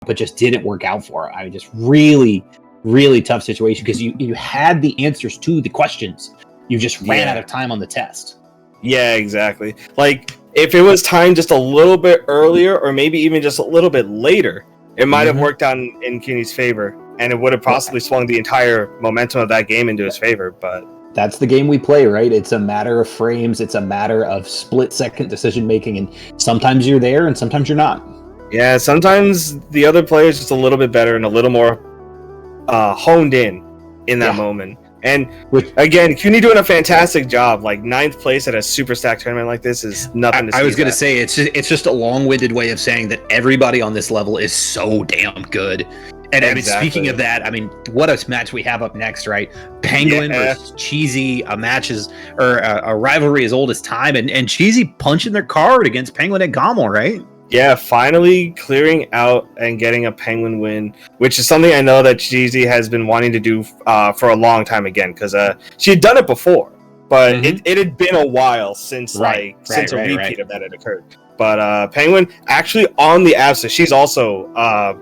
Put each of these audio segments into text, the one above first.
but just didn't work out for her. I mean, just really, really tough situation because you had the answers to the questions. You just ran out of time on the test. Yeah, exactly. Like, if it was timed just a little bit earlier, or maybe even just a little bit later, it might have worked out in CUNY's favor, and it would have possibly swung the entire momentum of that game into his favor, but... That's the game we play, right? It's a matter of frames, it's a matter of split-second decision-making, and sometimes you're there, and sometimes you're not. Yeah, sometimes the other player is just a little bit better and a little more honed in that moment. And again, CUNY doing a fantastic job. Like 9th place at a super stack tournament like this is nothing to see. I was going to say it's just a long-winded way of saying that everybody on this level is so damn good. And I mean, speaking of that, I mean, what a match we have up next, right? Penguin versus Cheesy, a rivalry as old as time, and Cheesy punching their card against Penguin and Gommel, right? Yeah, finally clearing out and getting a Penguin win, which is something I know that Cheesy has been wanting to do for a long time again, because she had done it before, but it had been a while since a repeat of that had occurred. But Penguin actually on the abscess, she's also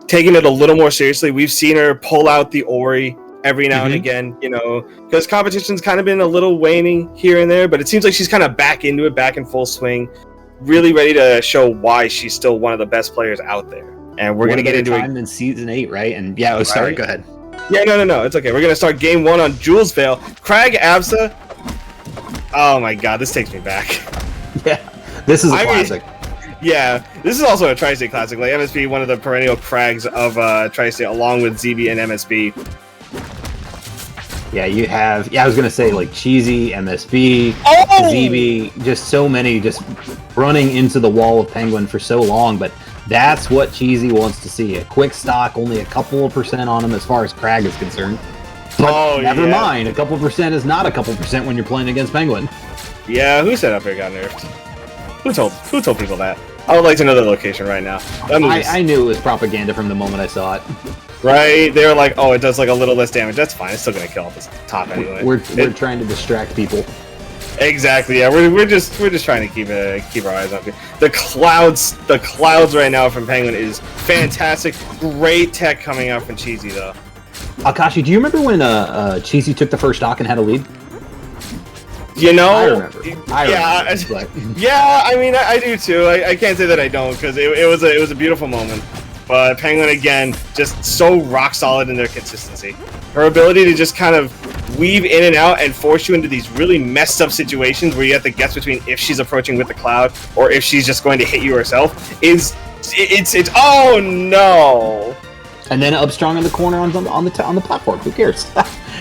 taking it a little more seriously. We've seen her pull out the Ori every now and again, you know, because competition's kind of been a little waning here and there, but it seems like she's kind of back into it, back in full swing. Really ready to show why she's still one of the best players out there, and we're gonna get into it in season 8, right? And sorry, go ahead. Yeah, no, it's okay. We're gonna start game 1 on Jules Vale. Crag Absa. Oh my god, this takes me back. Yeah, this is a classic. Yeah, this is also a Tri-State classic. Like MSB, one of the perennial Crags of Tri-State, along with ZB and MSB. Yeah, you have. Yeah, I was gonna say like Cheesy, MSB, ZB, just so many, just running into the wall of Penguin for so long. But that's what Cheesy wants to see: a quick stock, only a couple of percent on him as far as Crag is concerned. But never mind, a couple percent is not a couple percent when you're playing against Penguin. Yeah, who said up here got nerfed? Who told people that? I would like to know the location right now. I knew it was propaganda from the moment I saw it. Right? They were like, oh, it does like a little less damage. That's fine. It's still gonna kill off this top anyway. We're trying to distract people. Exactly. Yeah, we're just trying to keep our eyes on it. The clouds right now from Penguin is fantastic. Great tech coming out from Cheesy though. Akashi, do you remember when Cheesy took the first stock and had a lead? You know, I remember. Yeah, I mean, I do too. I can't say that I don't, because it was a beautiful moment. But Penguin, again, just so rock solid in their consistency. Her ability to just kind of weave in and out and force you into these really messed up situations where you have to guess between if she's approaching with the cloud or if she's just going to hit you herself it's oh no! And then up strong in the corner on the platform. Who cares?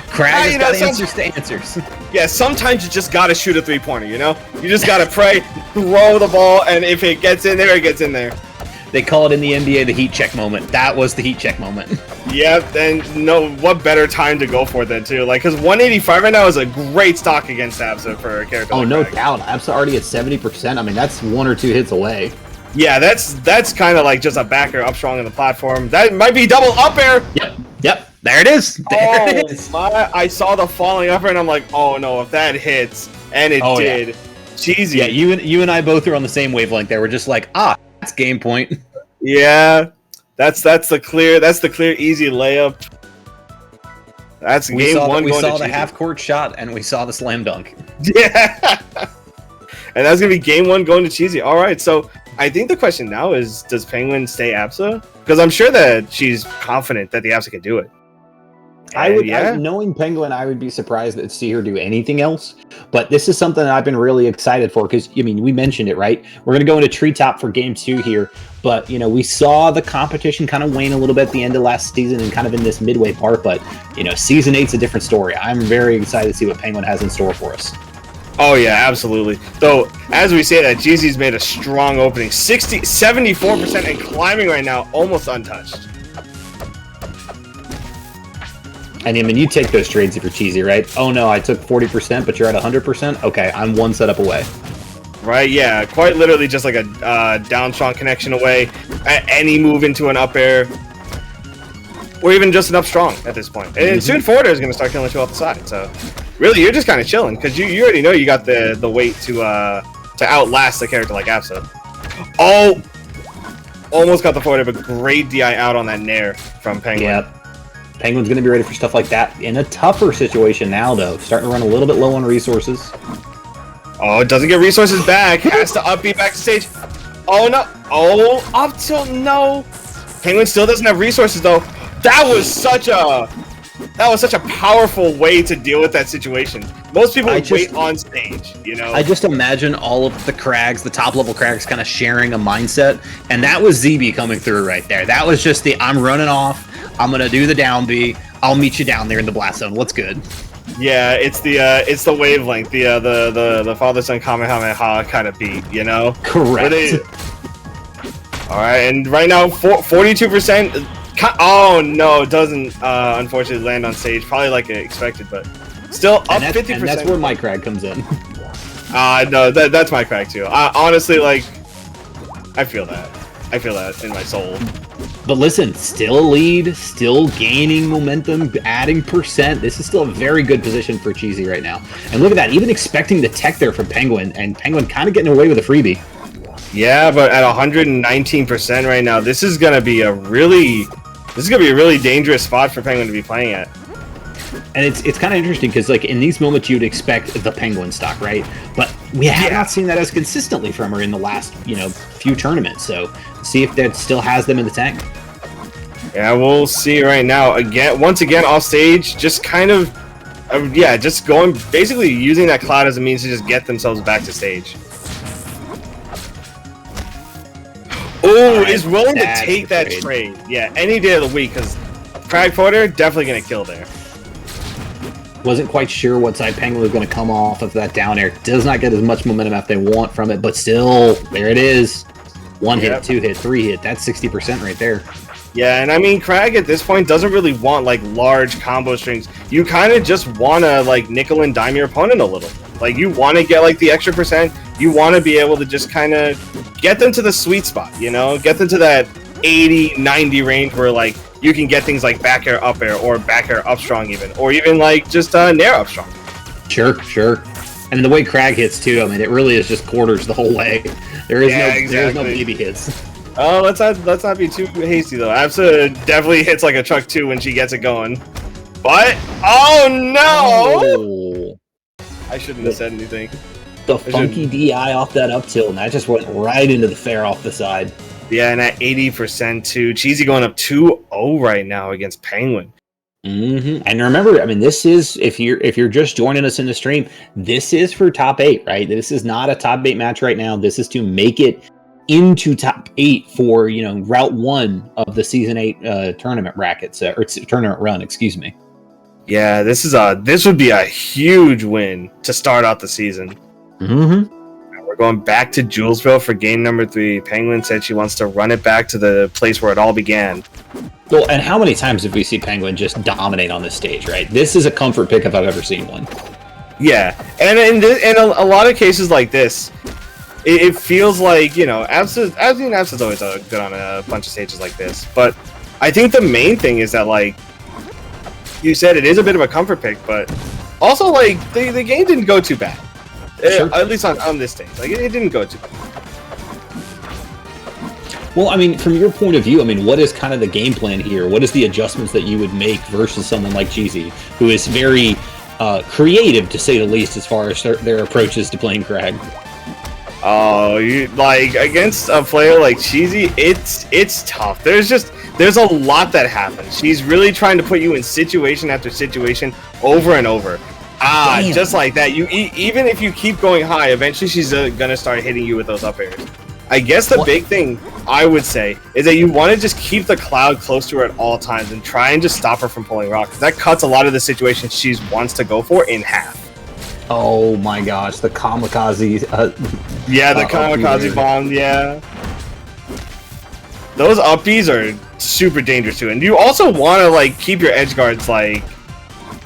Crag has got answers to answers. Yeah, sometimes you just gotta shoot a 3-pointer, you know? You just gotta pray, throw the ball, and if it gets in there, it gets in there. They call it in the NBA the heat check moment. That was the heat check moment. Yep, and no, what better time to go for that too? Like, because 185 right now is a great stock against Absa for a character. Oh, no doubt. Absa already at 70%. I mean, that's 1 or 2 hits away. Yeah, that's kind of like just a backer up strong in the platform. That might be double up air. Yep. There it is. I saw the falling up air and I'm like, oh no, if that hits, and it did. Yeah. Cheesy. Yeah, you and I both are on the same wavelength there. We're just like, that's game point. Yeah, that's the clear easy layup. That's game 1. We saw the half court shot and we saw the slam dunk. Yeah, and that's gonna be game 1 going to Cheesy. All right, so I think the question now is, does Penguin stay Absa? Because I'm sure that she's confident that the Absa can do it. Knowing Penguin, I would be surprised to see her do anything else. But this is something that I've been really excited for because, I mean, we mentioned it, right? We're going to go into Treetop for game 2 here. But, you know, we saw the competition kind of wane a little bit at the end of last season and kind of in this midway part. But, you know, season 8's a different story. I'm very excited to see what Penguin has in store for us. Oh, yeah, absolutely. Though, as we say that, Jeezy's made a strong opening. 74% and climbing right now, almost untouched. And I mean, you take those trades if you're Cheesy, right? Oh no, I took 40%, but you're at 100%? Okay, I'm 1 setup away. Right, yeah, quite literally just like a down strong connection away. Any move into an up air. Or even just an up strong at this point. And soon forward air is going to start killing you off the side. So, really, you're just kind of chilling, because you already know you got the weight to outlast a character like Absa. Oh! almost got the forward, but great DI out on that Nair from Penguin. Yep. Penguin's going to be ready for stuff like that in a tougher situation now, though. Starting to run a little bit low on resources. Oh, it doesn't get resources back. Has to up B back to stage. Oh, no. Oh, up tilt, no. Penguin still doesn't have resources, though. That was such a powerful way to deal with that situation. Most people would wait on stage, you know? I just imagine all of the Krags, the top-level Krags, kind of sharing a mindset, and that was ZB coming through right there. That was just the, I'm running off, I'm going to do the down B, I'll meet you down there in the blast zone. What's good? Yeah, it's the wavelength, the father-son Kamehameha kind of beat, you know? Correct. Alright, and right now, 42%. Oh, no, it doesn't, unfortunately, land on stage. Probably like expected, but still up 50%. And that's where my Krag comes in. No, that's my Krag, too. Honestly, like, I feel that. I feel that in my soul. But listen, still a lead, still gaining momentum, adding percent. This is still a very good position for Cheesy right now. And look at that, even expecting the tech there from Penguin, and Penguin kind of getting away with a freebie. Yeah, but at 119% right now, this is gonna be a really dangerous spot for Penguin to be playing at. And it's kind of interesting because, like, in these moments, you'd expect the Penguin stock, right? But we have not seen that as consistently from her in the last, few tournaments. So see if that still has them in the tank. Yeah, we'll see right now. Once again, off stage, just kind of, just going, basically using that cloud as a means to just get themselves back to stage. Oh, is willing to take that trade. Yeah, any day of the week, because Krag Porter definitely going to kill there. Wasn't quite sure what side Penguin was going to come off of that down air. Does not get as much momentum as they want from it, but still, there it is. 1 hit, 2 hit, 3 hit. That's 60% right there. Yeah, and I mean, Krag at this point doesn't really want, like, large combo strings. You kind of just want to, like, nickel and dime your opponent a little. Like, you want to get, like, the extra percent. You want to be able to just kind of get them to the sweet spot, you know? Get them to that 80, 90 range where, like, you can get things like back air, up air, or back air, up strong even. Or even, like, just Nair up strong. Sure. And the way Krag hits, too, I mean, it really is just quarters the whole way. There is no baby hits. Oh, let's not be too hasty, though. Absa definitely hits like a truck, too, when she gets it going. But, oh, no! I shouldn't have said anything. The funky DI off that up tilt, and that just went right into the fair off the side. Yeah, and at 80% too. Cheesy going up 2-0 right now against Penguin. And remember, I mean, this is, if you're just joining us in the stream, this is for top 8, right? This is not a top 8 match right now. This is to make it into top 8 for, route 1 of the season 8 tournament brackets, or tournament run, excuse me. Yeah, this would be a huge win to start out the season. We're going back to Julesville for game number 3. Penguin said she wants to run it back to the place where it all began. Well, and how many times have we seen Penguin just dominate on this stage, right? This is a comfort pick if I've ever seen one. Yeah, and in a lot of cases like this, it feels like, Absa's always good on a bunch of stages like this. But I think the main thing is that, like you said, it is a bit of a comfort pick, but also, like, the game didn't go too bad. Sure. At least on this stage. Like, it didn't go too bad. Well, I mean, from your point of view, I mean, what is kind of the game plan here? What is the adjustments that you would make versus someone like Cheesy, who is very creative, to say the least, as far as their approaches to playing Krag? Oh, against a player like Cheesy, it's tough. There's a lot that happens. She's really trying to put you in situation after situation over and over. Damn. Just like that. Even if you keep going high, eventually she's gonna start hitting you with those up airs. I guess the big thing I would say is that you want to just keep the cloud close to her at all times and try and just stop her from pulling rock, because that cuts a lot of the situations she wants to go for in half. Oh my gosh, the kamikaze. Yeah, the kamikaze bomb. Yeah, those uppies are super dangerous too, and you also want to, like, keep your edge guards, like,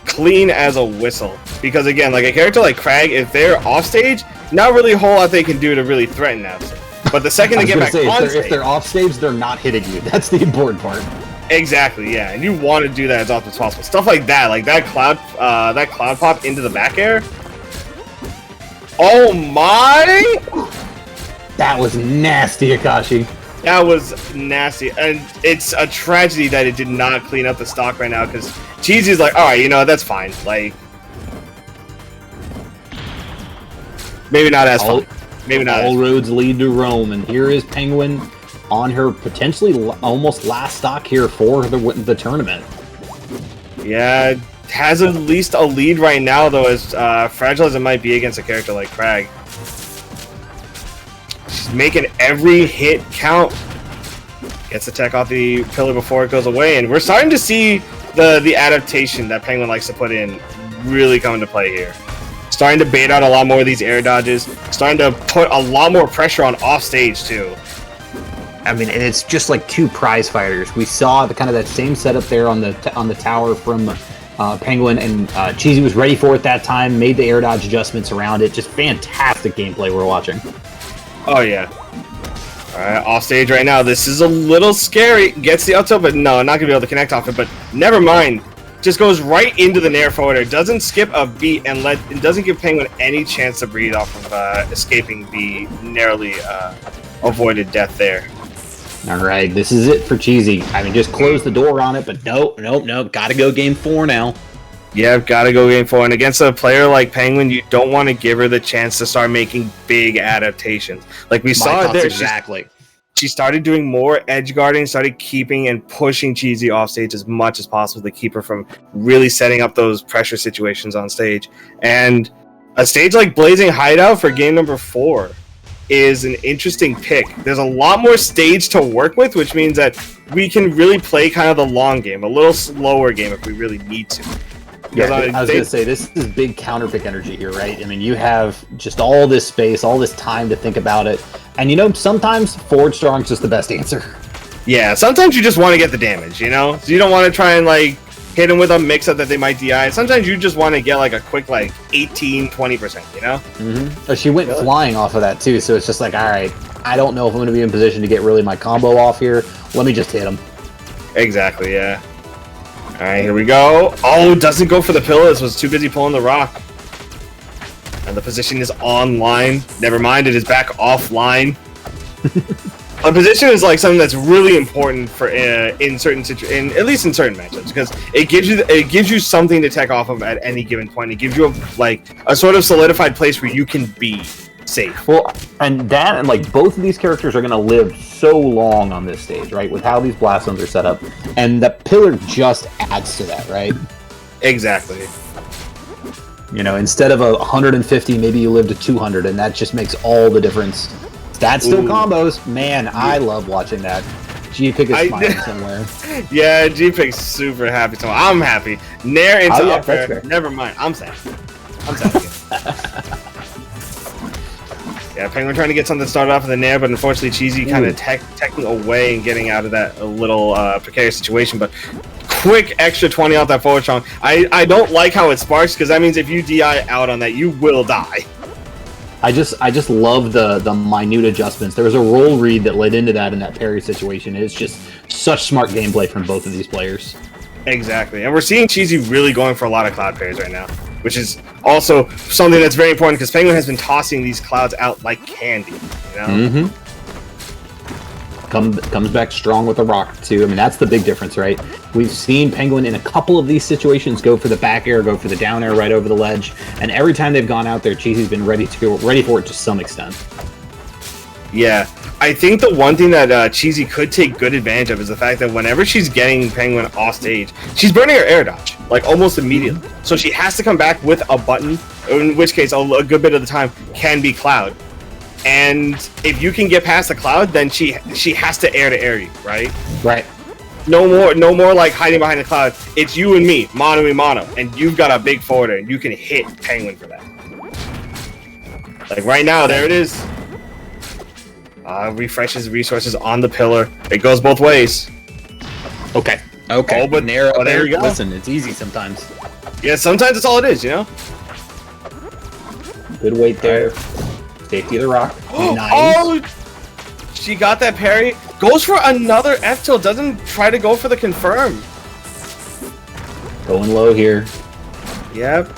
clean as a whistle, because again, like, a character like Krag, if they're off stage, not really a whole lot they can do to really threaten Absa. But the second they get back on stage, if they're off stage, they're not hitting you. That's the important part. Exactly, yeah, and you want to do that as often as possible. Stuff like that, cloud pop into the back air. Oh my! That was nasty, Akashi. That was nasty, and it's a tragedy that it did not clean up the stock right now, because Cheesy's like, alright, you know, that's fine. Like, maybe not as fun. Maybe not. All roads lead to Rome, and here is Penguin on her potentially almost last stock here for the tournament. Yeah, has at least a lead right now, though, as fragile as it might be against a character like Crag. She's making every hit count. Gets the tech off the pillar before it goes away, and we're starting to see the adaptation that Penguin likes to put in really come into play here. Starting to bait out a lot more of these air dodges. Starting to put a lot more pressure on off stage too. I mean, and it's just like two prize fighters. We saw the kind of that same setup there on the tower from Penguin, and Cheesy was ready for it that time. Made the air dodge adjustments around it. Just fantastic gameplay we're watching. Oh yeah. Alright, off stage right now. This is a little scary. Gets the up tilt, but no, not gonna be able to connect off it. But never mind. Just goes right into the nair forwarder. Doesn't skip a beat and doesn't give Penguin any chance to breathe off of escaping the narrowly avoided death there. Alright, this is it for Cheesy. I mean, just close the door on it, but nope. Gotta go game 4 now. Yeah, gotta go game 4. And against a player like Penguin, you don't want to give her the chance to start making big adaptations. Like we saw it there. Exactly. She started doing more edge guarding, started keeping and pushing Cheesy off stage as much as possible to keep her from really setting up those pressure situations on stage. And a stage like Blazing Hideout for game number 4 is an interesting pick. There's a lot more stage to work with, which means that we can really play kind of the long game, a little slower game if we really need to. Yeah, I was going to say, this is big counterpick energy here, right? I mean, you have just all this space, all this time to think about it. And, you know, sometimes forward strong is just the best answer. Yeah, sometimes you just want to get the damage, you know? So you don't want to try and, like, hit them with a mix-up that they might DI. Sometimes you just want to get, like, a quick, like, 18, 20%, you know? Mm-hmm. She went flying off of that, too, so it's just like, all right, I don't know if I'm going to be in position to get really my combo off here. Let me just hit him. Exactly, yeah. All right, here we go. Oh, doesn't go for the pillars. Was too busy pulling the rock. And the position is online. Never mind, it is back offline. A position is like something that's really important for in certain at least in certain matchups, because it gives you something to tech off of at any given point. It gives you a sort of solidified place where you can be safe. Well, and like both of these characters are going to live so long on this stage, right? With how these blast zones are set up, and the pillar just adds to that, right? Exactly. You know, instead of 150, maybe you live to 200, and that just makes all the difference. That's still combos, man. Yeah. I love watching that. G-Pick is smiling somewhere. Yeah, G-Pick's super happy. So I'm happy. Nair into up air. Never mind. I'm sad. Yeah, Penguin trying to get something started off with the nair, but unfortunately Cheesy kind of teching away and getting out of that little precarious situation. But quick extra 20 off that forward strong. I don't like how it sparks, because that means if you DI out on that, you will die. I just love the minute adjustments. There was a roll read that led into that in that parry situation. It's just such smart gameplay from both of these players. Exactly, and we're seeing Cheesy really going for a lot of cloud parries right now, which is also something that's very important, because Penguin has been tossing these clouds out like candy, you know? Comes back strong with a rock, too. I mean, that's the big difference, right? We've seen Penguin in a couple of these situations go for the back air, go for the down air right over the ledge, and every time they've gone out there, Cheesy's been ready for it to some extent. Yeah. I think the one thing that Cheesy could take good advantage of is the fact that whenever she's getting Penguin off stage, she's burning her air dodge, like almost immediately. So she has to come back with a button, in which case a good bit of the time can be cloud. And if you can get past the cloud, then she has to air you, right? Right. No more like hiding behind the cloud. It's you and me, mano a mano, and you've got a big forwarder, and you can hit Penguin for that. Like right now, there it is. Refreshes resources on the pillar. It goes both ways. Okay. Oh, but there you go. Listen, it's easy sometimes. Yeah, sometimes it's all it is, you know? Good weight there. Safety of the rock. Nice. Oh! She got that parry. Goes for another F tilt. Doesn't try to go for the confirm. Going low here. Yep.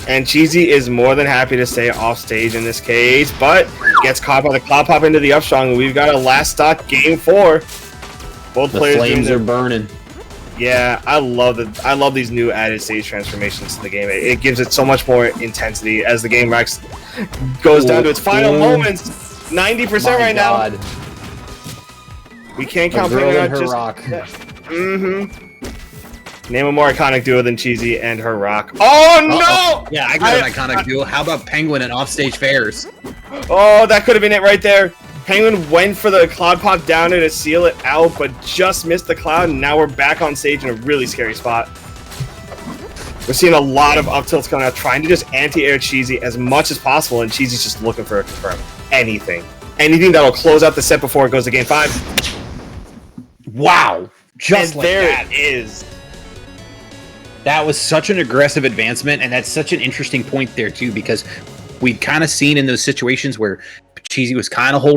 And Cheesy is more than happy to stay off stage in this case, but gets caught by the Cloud Pop into the up strong. And we've got a last stock game 4. Both the players flames are burning. Yeah, I love these new added stage transformations to the game. It gives it so much more intensity as the game goes down to its final moments. 90% right now. We can't count Penguin out just. Rock. Name a more iconic duo than Cheesy and her rock. Oh no! Yeah, I got an iconic duo. How about Penguin and Offstage Fairs? Oh, that could have been it right there. Penguin went for the Cloud Pop down to seal it out, but just missed the cloud, and now we're back on stage in a really scary spot. We're seeing a lot of up tilts coming out, trying to just anti-air Cheesy as much as possible, and Cheesy's just looking for a confirm. Anything that'll close out the set before it goes to game 5. Wow! Just and like there that. It is. That was such an aggressive advancement, and that's such an interesting point there too, because we've kind of seen in those situations where Cheesy was kind of holding